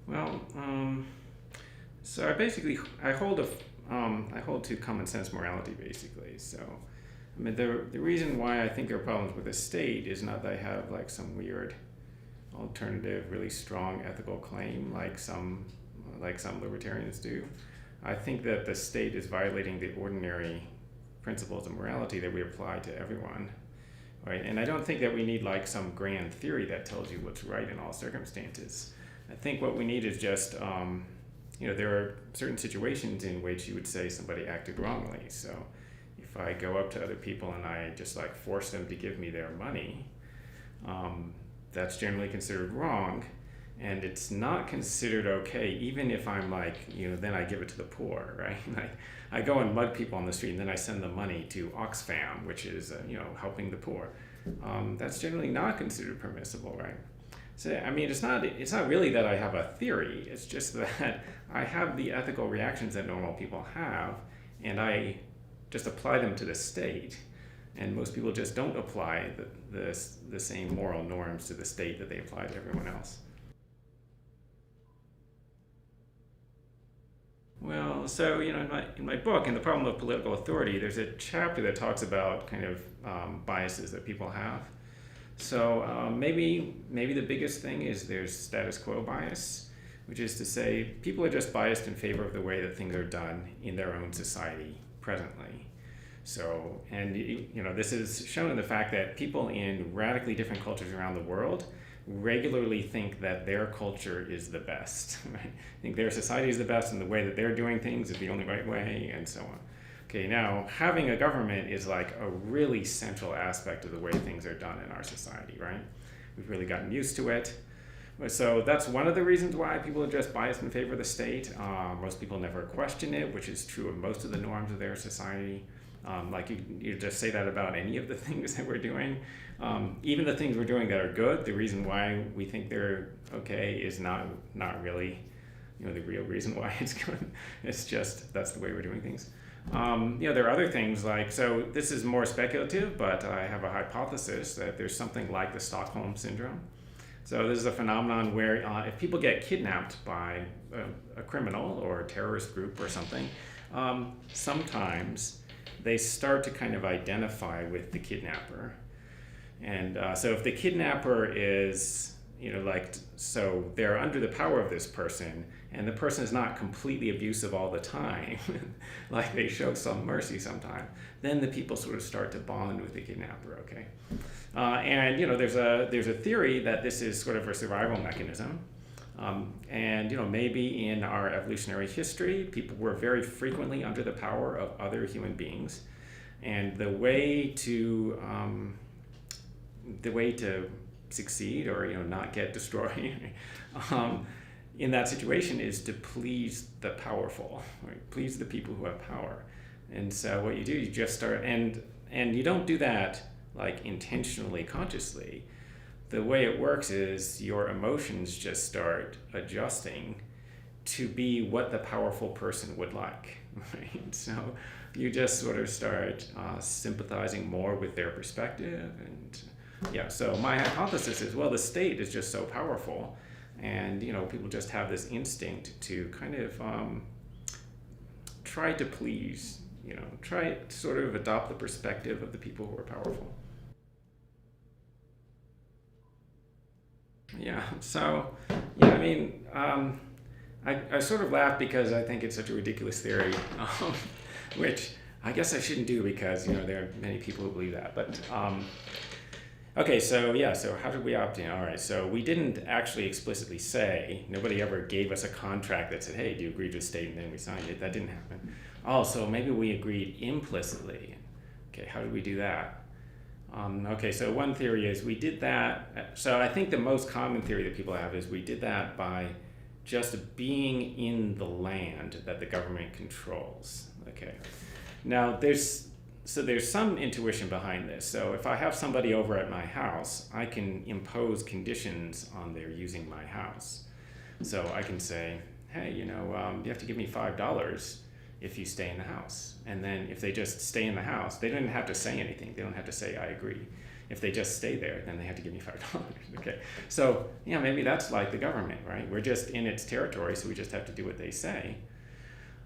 Well, so I hold to common sense morality basically. So, I mean, the reason why I think there are problems with the state is not that I have like some weird alternative, really strong ethical claim like some libertarians do. I think that the state is violating the ordinary principles of morality that we apply to everyone, right? And I don't think that we need like some grand theory that tells you what's right in all circumstances. I think what we need is just, there are certain situations in which you would say somebody acted wrongly. So if I go up to other people and I just like force them to give me their money, that's generally considered wrong. And it's not considered okay, even if I'm like, then I give it to the poor, right? Like, I go and mug people on the street and then I send the money to Oxfam, which is, helping the poor. That's generally not considered permissible, right? So, I mean, it's not really that I have a theory. It's just that I have the ethical reactions that normal people have, and I just apply them to the state. And most people just don't apply the same moral norms to the state that they apply to everyone else. Well, so in my book, in the problem of political authority, there's a chapter that talks about kind of biases that people have. So maybe the biggest thing is there's status quo bias, which is to say people are just biased in favor of the way that things are done in their own society presently. So, and this is shown in the fact that people in radically different cultures around the world regularly think that their culture is the best, right? Think their society is the best and the way that they're doing things is the only right way, and so on. Okay, now having a government is like a really central aspect of the way things are done in our society, right? We've really gotten used to it. So that's one of the reasons why people are just biased in favor of the state. Most people never question it, which is true of most of the norms of their society. Like you just say that about any of the things that we're doing. Even the things we're doing that are good, the reason why we think they're okay is not really, the real reason why it's good. It's just that's the way we're doing things. There are other things like, so this is more speculative, but I have a hypothesis that there's something like the Stockholm Syndrome. So this is a phenomenon where if people get kidnapped by a criminal or a terrorist group or something, sometimes they start to kind of identify with the kidnapper. And so if the kidnapper is, so they're under the power of this person, and the person is not completely abusive all the time, like they show some mercy sometimes, then the people sort of start to bond with the kidnapper, okay? And there's a theory that this is sort of a survival mechanism. And maybe in our evolutionary history, people were very frequently under the power of other human beings, and the way to succeed or not get destroyed in that situation is to please the powerful, right? Please the people who have power. And so what you do, you just start, and you don't do that like intentionally, consciously. The way it works is your emotions just start adjusting to be what the powerful person would like, right? So you just sort of start sympathizing more with their perspective. And yeah, so my hypothesis is, well, the state is just so powerful, and people just have this instinct to kind of try to please, try to sort of adopt the perspective of the people who are powerful. Yeah, so, I mean, I sort of laugh because I think it's such a ridiculous theory, which I guess I shouldn't do because, there are many people who believe that. But, okay, so how did we opt in? All right, so we didn't actually explicitly say, nobody ever gave us a contract that said, hey, do you agree to the state? And then we signed it. That didn't happen. Oh, so maybe we agreed implicitly. Okay, how did we do that? Okay, so one theory is we did that. So I think the most common theory that people have is we did that by just being in the land that the government controls. Okay, now there's some intuition behind this. So if I have somebody over at my house, I can impose conditions on their using my house. So I can say, hey, you have to give me $5 if you stay in the house. And then if they just stay in the house, they don't have to say anything. They don't have to say, I agree. If they just stay there, then they have to give me $5. Okay, so yeah, maybe that's like the government, right? We're just in its territory, so we just have to do what they say.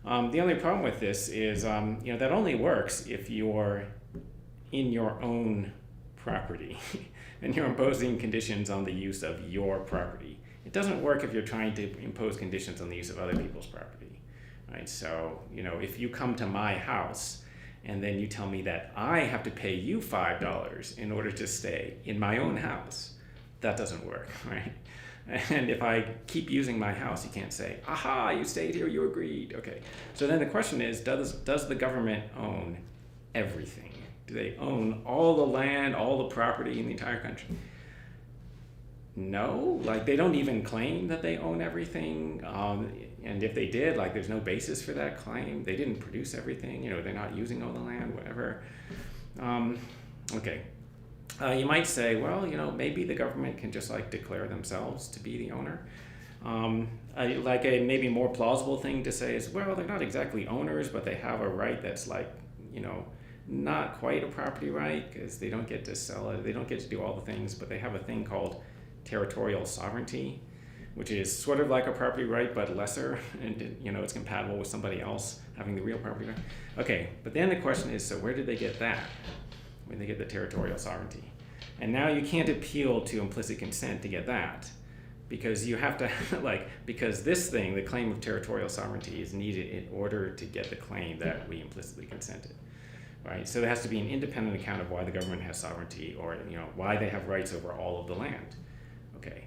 The only problem with this is, that only works if you're in your own property and you're imposing conditions on the use of your property. It doesn't work if you're trying to impose conditions on the use of other people's property, right? So, if you come to my house and then you tell me that I have to pay you $5 in order to stay in my own house, that doesn't work, right? And if I keep using my house, you can't say, aha, you stayed here, you agreed. Okay, so then the question is, does the government own everything? Do they own all the land, all the property in the entire country? No, like they don't even claim that they own everything. And if they did, like there's no basis for that claim. They didn't produce everything, they're not using all the land, whatever. Okay. You might say, well, maybe the government can just like declare themselves to be the owner. Like a maybe more plausible thing to say is, well, they're not exactly owners, but they have a right that's like, not quite a property right, because they don't get to sell it, they don't get to do all the things, but they have a thing called territorial sovereignty, which is sort of like a property right, but lesser, and it's compatible with somebody else having the real property right. Okay, but then the question is, so where did they get that? When they get the territorial sovereignty? And now you can't appeal to implicit consent to get that, because you have to, because this thing, the claim of territorial sovereignty, is needed in order to get the claim that we implicitly consented, right? So there has to be an independent account of why the government has sovereignty, or why they have rights over all of the land. Okay,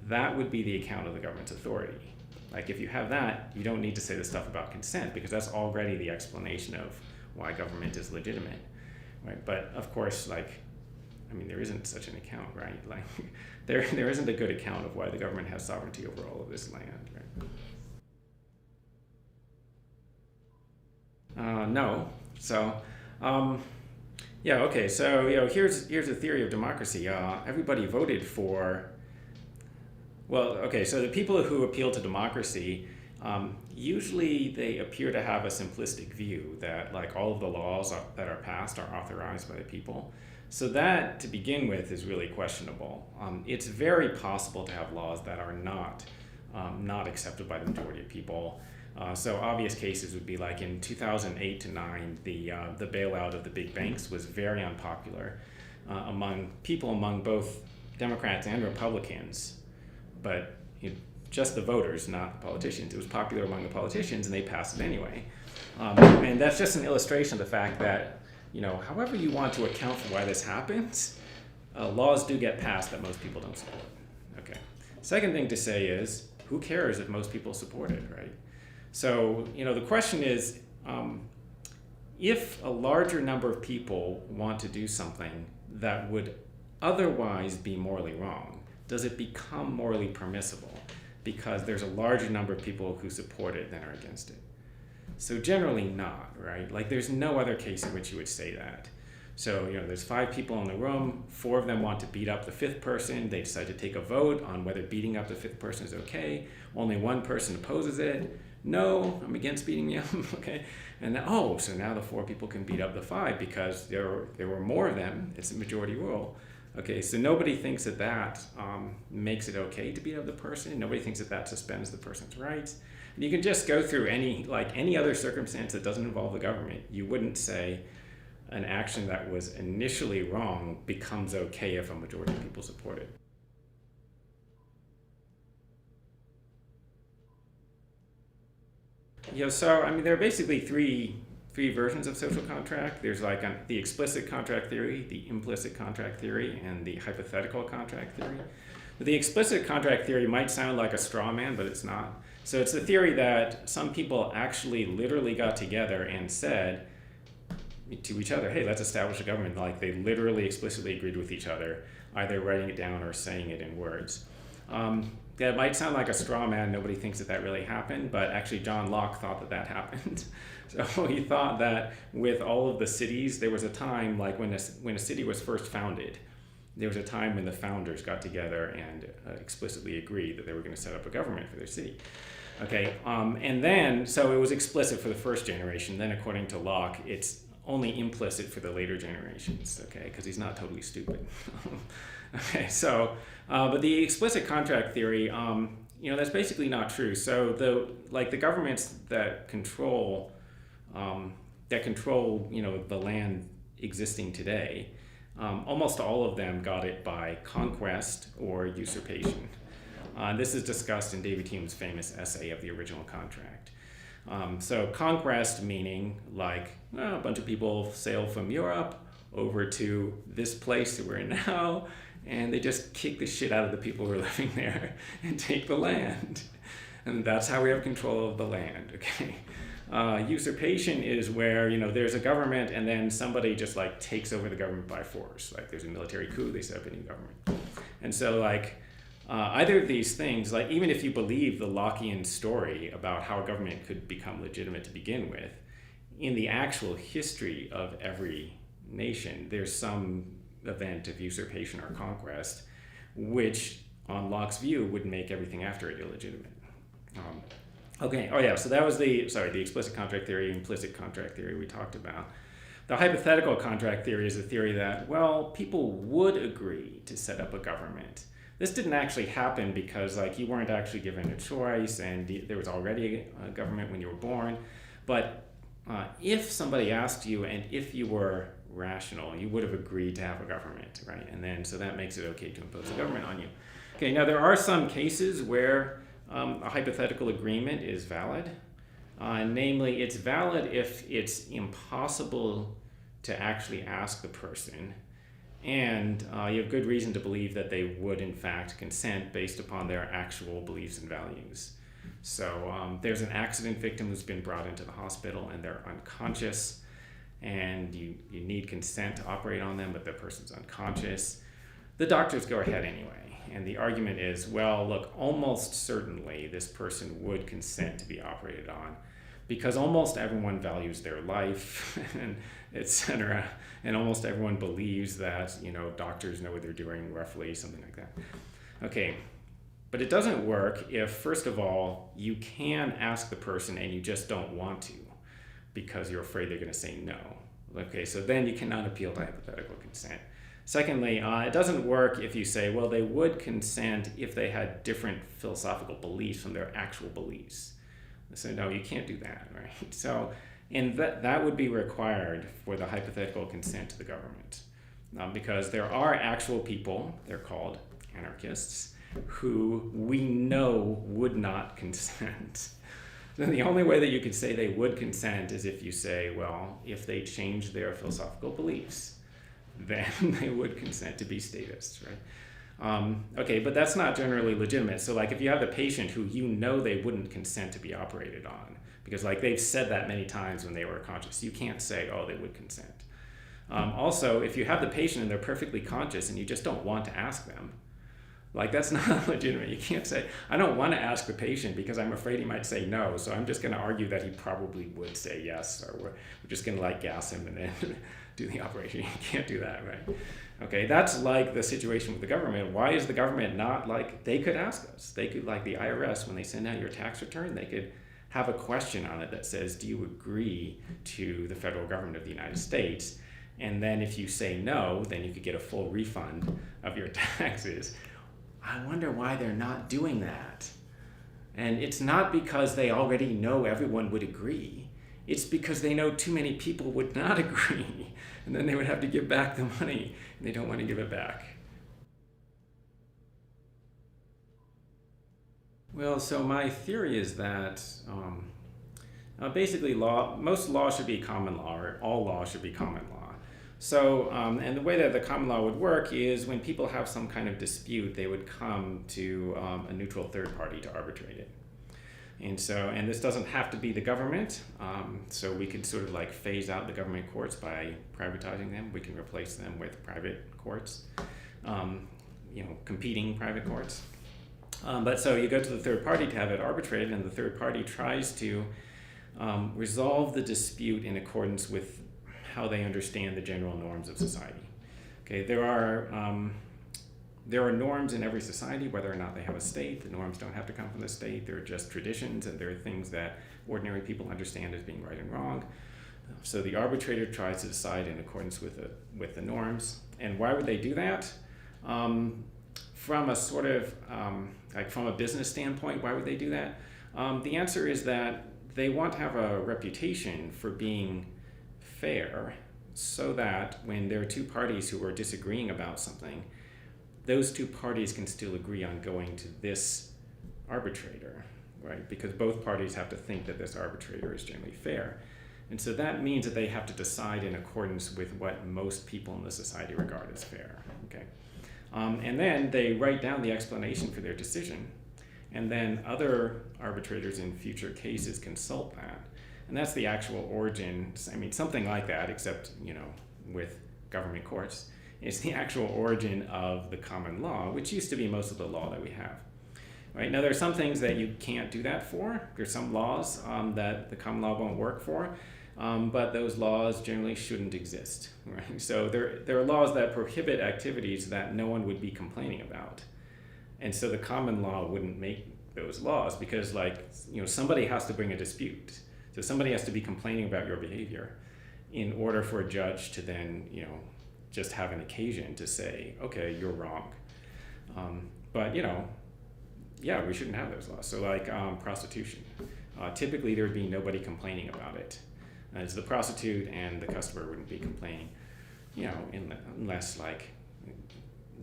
that would be the account of the government's authority. Like if you have that, you don't need to say the stuff about consent, because that's already the explanation of why government is legitimate, right? But of course, there isn't such an account, right? Like there isn't a good account of why the government has sovereignty over all of this land, right? No. So, yeah, okay. So, here's a theory of democracy. Everybody voted for. Well, okay. So the people who appeal to democracy, usually they appear to have a simplistic view that like all of the laws that are passed are authorized by the people. So that, to begin with, is really questionable. It's very possible to have laws that are not accepted by the majority of people. So obvious cases would be like in 2008 to 9, the bailout of the big banks was very unpopular among both Democrats and Republicans, but just the voters, not the politicians. It was popular among the politicians, and they passed it anyway. And that's just an illustration of the fact that, however you want to account for why this happens, laws do get passed that most people don't support. Okay. Second thing to say is, who cares if most people support it, right? So, the question is, if a larger number of people want to do something that would otherwise be morally wrong, does it become morally permissible because there's a larger number of people who support it than are against it? So generally not, right? Like there's no other case in which you would say that. So, there's 5 people in the room, 4 of them want to beat up the 5th person. They decide to take a vote on whether beating up the 5th person is okay. Only 1 person opposes it. No, I'm against beating you up, okay? And then, so now the 4 people can beat up the 5 because there were more of them. It's a majority rule. Okay, so nobody thinks that makes it okay to beat up the person. Nobody thinks that suspends the person's rights. And you can just go through any other circumstance that doesn't involve the government. You wouldn't say an action that was initially wrong becomes okay if a majority of people support it. So there are basically three versions of social contract. There's the explicit contract theory, the implicit contract theory, and the hypothetical contract theory. The explicit contract theory might sound like a straw man, but it's not. So it's the theory that some people actually literally got together and said to each other, hey, let's establish a government. Like they literally explicitly agreed with each other, either writing it down or saying it in words. That might sound like a straw man. Nobody thinks that really happened, but actually John Locke thought that happened. So he thought that with all of the cities, there was a time like when a city was first founded, there was a time when the founders got together and explicitly agreed that they were going to set up a government for their city. Okay, and then, so it was explicit for the first generation. Then according to Locke, it's only implicit for the later generations, okay, because he's not totally stupid. Okay, so, but the explicit contract theory, that's basically not true. So the governments that control, the land existing today, almost all of them got it by conquest or usurpation. This is discussed in David Hume's famous essay of the original contract. So conquest meaning like a bunch of people sail from Europe over to this place that we're in now, and they just kick the shit out of the people who are living there and take the land. And that's how we have control of the land, okay? Usurpation is where, there's a government and then somebody just like takes over the government by force. Like there's a military coup, they set up a new government. And so either of these things, like even if you believe the Lockean story about how a government could become legitimate to begin with, in the actual history of every nation, there's some event of usurpation or conquest, which on Locke's view would make everything after it illegitimate. So that was the explicit contract theory, implicit contract theory we talked about. The hypothetical contract theory is a theory that, people would agree to set up a government. This didn't actually happen because you weren't actually given a choice and there was already a government when you were born. But if somebody asked you and if you were rational, you would have agreed to have a government, right? And then so that makes it okay to impose a government on you. Okay, now there are some cases where a hypothetical agreement is valid. Namely, it's valid if it's impossible to actually ask the person and you have good reason to believe that they would in fact consent based upon their actual beliefs and values. So there's an accident victim who's been brought into the hospital and they're unconscious, and you need consent to operate on them, but the person's unconscious. The doctors go ahead anyway, and the argument is, almost certainly this person would consent to be operated on because almost everyone values their life, and etc. And almost everyone believes that, doctors know what they're doing roughly, something like that. Okay, but it doesn't work if, first of all, you can ask the person and you just don't want to because you're afraid they're going to say no. Okay, so then you cannot appeal to hypothetical consent. Secondly, it doesn't work if you say, they would consent if they had different philosophical beliefs from their actual beliefs. So no, you can't do that, right? So, and that would be required for the hypothetical consent to the government. Because there are actual people, they're called anarchists, who we know would not consent. Then the only way that you could say they would consent is if you say, if they change their philosophical beliefs, then they would consent to be statists, right? Okay, but that's not generally legitimate. So if you have the patient who they wouldn't consent to be operated on, because they've said that many times when they were conscious, you can't say, they would consent. Also, if you have the patient and they're perfectly conscious and you just don't want to ask them, that's not legitimate. You can't say, I don't want to ask the patient because I'm afraid he might say no, so I'm just going to argue that he probably would say yes, or we're just going to gas him and then do the operation. You can't do that, right? Okay, that's the situation with the government. Why is the government not they could ask us? They could, the IRS, when they send out your tax return, they could have a question on it that says, do you agree to the federal government of the United States? And then if you say no, then you could get a full refund of your taxes. I wonder why they're not doing that. And it's not because they already know everyone would agree. It's because they know too many people would not agree. And then they would have to give back the money, and they don't want to give it back. Well, so my theory is that basically most law should be common law, or all law should be common law. So, and the way that the common law would work is when people have some kind of dispute, they would come to a neutral third party to arbitrate it. And so, and this doesn't have to be the government. So we could sort of phase out the government courts by privatizing them. We can replace them with private courts, competing private courts. But so you go to the third party to have it arbitrated, and the third party tries to resolve the dispute in accordance with how they understand the general norms of society. Okay, there are norms in every society, whether or not they have a state. The norms don't have to come from the state. They're just traditions, and they're things that ordinary people understand as being right and wrong. So the arbitrator tries to decide in accordance with the norms. And why would they do that? From a sort of, like from a business standpoint, why would they do that? The answer is that they want to have a reputation for being fair, so that when there are two parties who are disagreeing about something, those two parties can still agree on going to this arbitrator, right? Because both parties have to think that this arbitrator is generally fair. And so that means that they have to decide in accordance with what most people in the society regard as fair, okay? And then they write down the explanation for their decision, and then other arbitrators in future cases consult that. And that's the actual origin, I mean, something like that, except, you know, with government courts, is the actual origin of the common law, which used to be most of the law that we have. Right? Now, there are some things that you can't do that for. There's some laws that the common law won't work for, but those laws generally shouldn't exist. Right? So there are laws that prohibit activities that no one would be complaining about. And so the common law wouldn't make those laws because, like, you know, somebody has to bring a dispute. So somebody has to be complaining about your behavior in order for a judge to then, you know, just have an occasion to say, okay, you're wrong. But, you know, yeah, we shouldn't have those laws. So like prostitution. Typically there would be nobody complaining about it. As the prostitute and the customer wouldn't be complaining, you know, unless like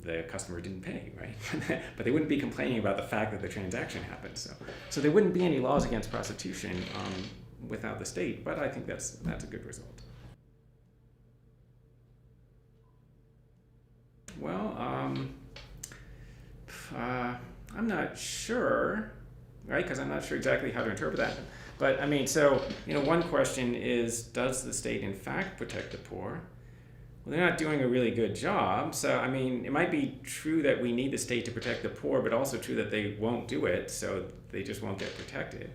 the customer didn't pay, right? But they wouldn't be complaining about the fact that the transaction happened. So there wouldn't be any laws against prostitution without the state, but I think that's a good result. Well, I'm not sure, right? Because I'm not sure exactly how to interpret that. But I mean, so, you know, one question is, does the state in fact protect the poor? Well, they're not doing a really good job. So, I mean, it might be true that we need the state to protect the poor, but also true that they won't do it, so they just won't get protected.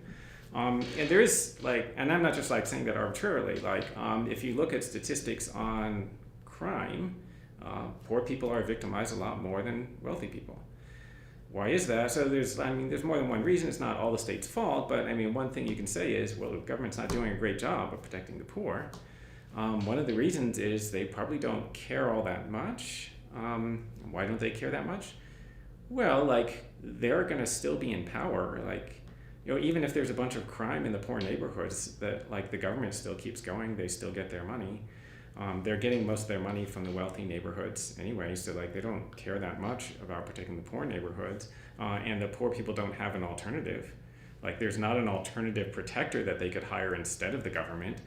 And there is, like, and I'm not just like saying that arbitrarily, like, if you look at statistics on crime, poor people are victimized a lot more than wealthy people. Why is that? So there's more than one reason. It's not all the state's fault, but I mean, one thing you can say is, well, the government's not doing a great job of protecting the poor. One of the reasons is they probably don't care all that much. Why don't they care that much? Well, like, they're gonna still be in power. Like, you know, even if there's a bunch of crime in the poor neighborhoods, that like the government still keeps going, they still get their money. They're getting most of their money from the wealthy neighborhoods anyway, so like they don't care that much about protecting the poor neighborhoods, and the poor people don't have an alternative. Like, there's not an alternative protector that they could hire instead of the government,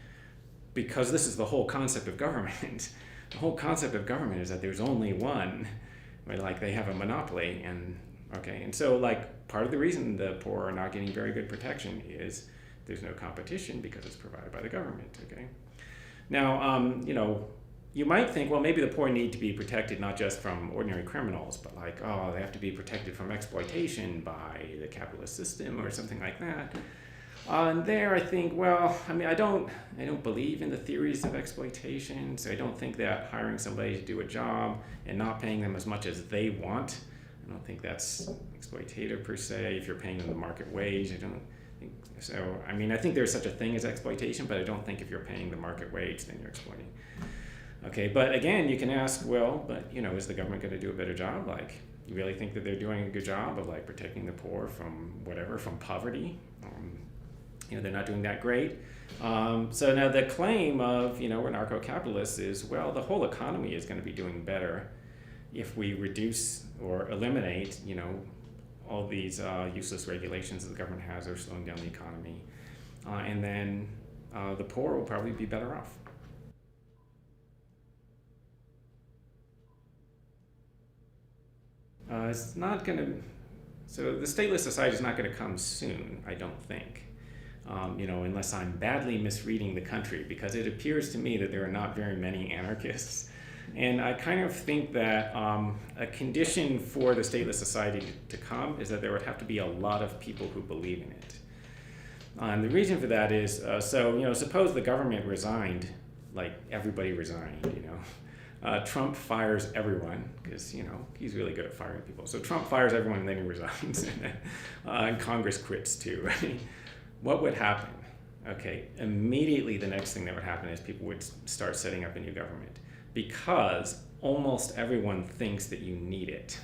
because this is the whole concept of government. The whole concept of government is that there's only one, right? Like, they have a monopoly, and okay, and so like part of the reason the poor are not getting very good protection is there's no competition because it's provided by the government, okay? Now, you know, you might think, well, maybe the poor need to be protected not just from ordinary criminals, but like, oh, they have to be protected from exploitation by the capitalist system or something like that. And there, I think, well, I mean, I don't believe in the theories of exploitation, so I don't think that hiring somebody to do a job and not paying them as much as they want, I don't think that's exploitative per se. If you're paying them the market wage, I don't think so. I mean, I think there's such a thing as exploitation, but I don't think if you're paying the market wage, then you're exploiting. Okay, but again, you can ask, well, but you know, is the government going to do a better job? Like, you really think that they're doing a good job of like protecting the poor from whatever, from poverty? You know, they're not doing that great. So now the claim of, you know, we're anarcho-capitalists is, well, the whole economy is going to be doing better if we reduce or eliminate, you know, all these useless regulations that the government has that are slowing down the economy. And then the poor will probably be better off. It's not going to, so the stateless society is not going to come soon, I don't think. You know, unless I'm badly misreading the country, because it appears to me that there are not very many anarchists. And I kind of think that a condition for the stateless society to come is that there would have to be a lot of people who believe in it. And the reason for that is, so, you know, suppose the government resigned, like everybody resigned, you know. Trump fires everyone, because, you know, he's really good at firing people. So Trump fires everyone and then he resigns. And Congress quits too, right? What would happen? okay, immediately the next thing that would happen is people would start setting up a new government, because almost everyone thinks that you need it,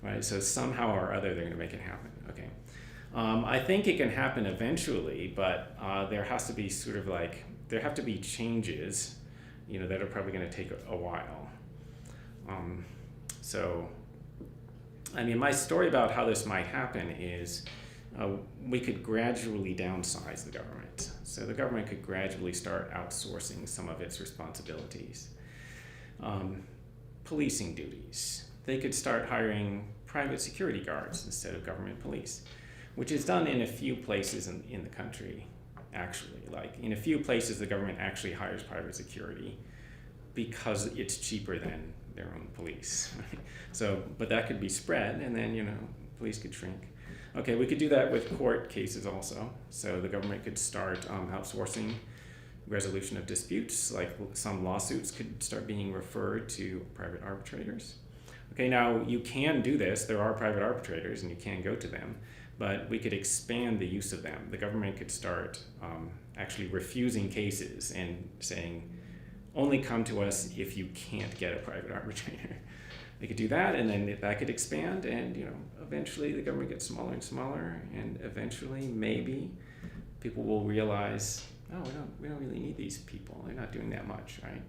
right? So somehow or other they're going to make it happen. Okay, I think it can happen eventually, but there has to be sort of like, there have to be changes, you know, that are probably going to take a while. So, I mean, my story about how this might happen is we could gradually downsize the government. So the government could gradually start outsourcing some of its responsibilities. Policing duties. They could start hiring private security guards instead of government police, which is done in a few places in the country, actually. Like, in a few places, the government actually hires private security because it's cheaper than their own police. Right? So, but that could be spread, and then, you know, police could shrink. Okay, we could do that with court cases also. So the government could start outsourcing resolution of disputes, like some lawsuits could start being referred to private arbitrators. Okay, now you can do this. There are private arbitrators and you can go to them, but we could expand the use of them. The government could start actually refusing cases and saying, only come to us if you can't get a private arbitrator. They could do that, and then that could expand, and, you know, eventually the government gets smaller and smaller, and eventually maybe people will realize, oh, we don't really need these people. They're not doing that much, right?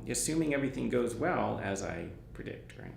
Assuming everything goes well as I predict, right?